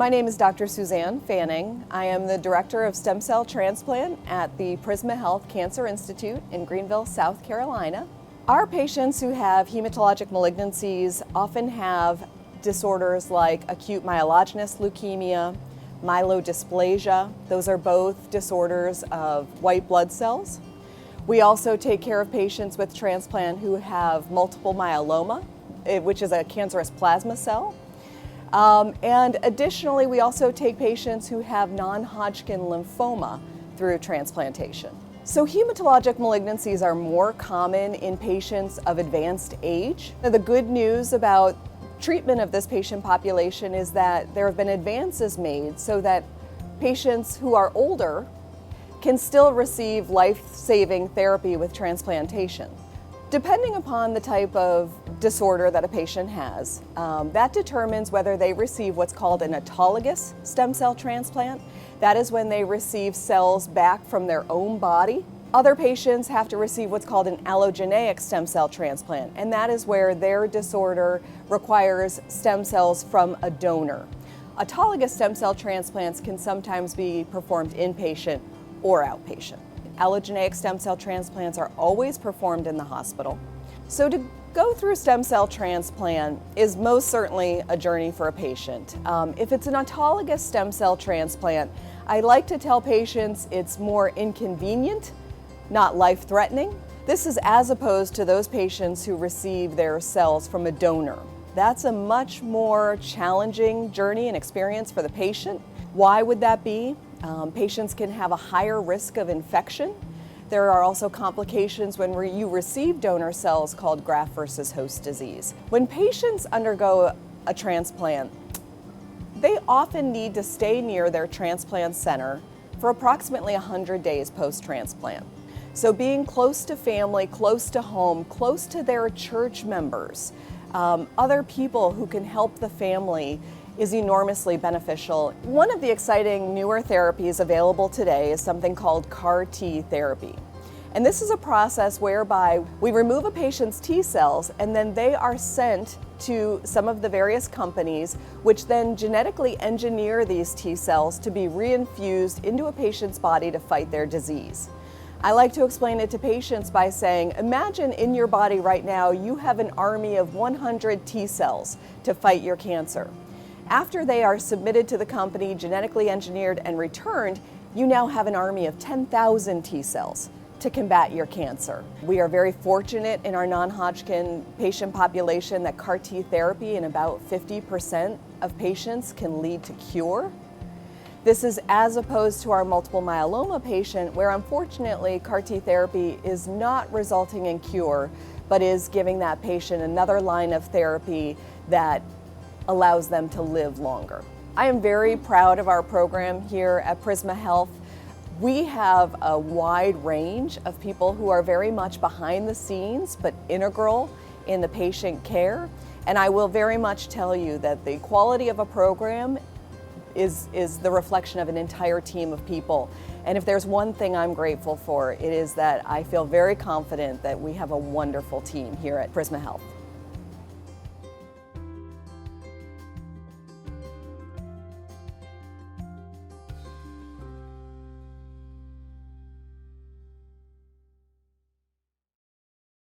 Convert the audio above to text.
My name is Dr. Suzanne Fanning. I am the Director of Stem Cell Transplant at the Prisma Health Cancer Institute in Greenville, South Carolina. Our patients who have hematologic malignancies often have disorders like acute myelogenous leukemia, myelodysplasia. Those are both disorders of white blood cells. We also take care of patients with transplant who have multiple myeloma, which is a cancerous plasma cell. And additionally, we also take patients who have non-Hodgkin lymphoma through transplantation. So hematologic malignancies are more common in patients of advanced age. Now, the good news about treatment of this patient population is that there have been advances made so that patients who are older can still receive life-saving therapy with transplantation. Depending upon the type of disorder that a patient has, that determines whether they receive what's called an autologous stem cell transplant. That is when they receive cells back from their own body. Other patients have to receive what's called an allogeneic stem cell transplant, and that is where their disorder requires stem cells from a donor. Autologous stem cell transplants can sometimes be performed inpatient or outpatient. Allogeneic stem cell transplants are always performed in the hospital. So to go through stem cell transplant is most certainly a journey for a patient. If it's an autologous stem cell transplant, I like to tell patients it's more inconvenient, not life-threatening. This is as opposed to those patients who receive their cells from a donor. That's a much more challenging journey and experience for the patient. Why would that be? Patients can have a higher risk of infection. There are also complications when you receive donor cells called graft versus host disease. When patients undergo a transplant, they often need to stay near their transplant center for approximately 100 days post-transplant. So being close to family, close to home, close to their church members, other people who can help the family is enormously beneficial. One of the exciting newer therapies available today is something called CAR T therapy. And this is a process whereby we remove a patient's T cells and then they are sent to some of the various companies which then genetically engineer these T cells to be reinfused into a patient's body to fight their disease. I like to explain it to patients by saying, imagine in your body right now you have an army of 100 T cells to fight your cancer. After they are submitted to the company, genetically engineered and returned, you now have an army of 10,000 T cells to combat your cancer. We are very fortunate in our non-Hodgkin patient population that CAR T therapy in about 50% of patients can lead to cure. This is as opposed to our multiple myeloma patient where unfortunately CAR T therapy is not resulting in cure, but is giving that patient another line of therapy that allows them to live longer. I am very proud of our program here at Prisma Health. We have a wide range of people who are very much behind the scenes but integral in the patient care. And I will very much tell you that the quality of a program is the reflection of an entire team of people. And if there's one thing I'm grateful for, it is that I feel very confident that we have a wonderful team here at Prisma Health.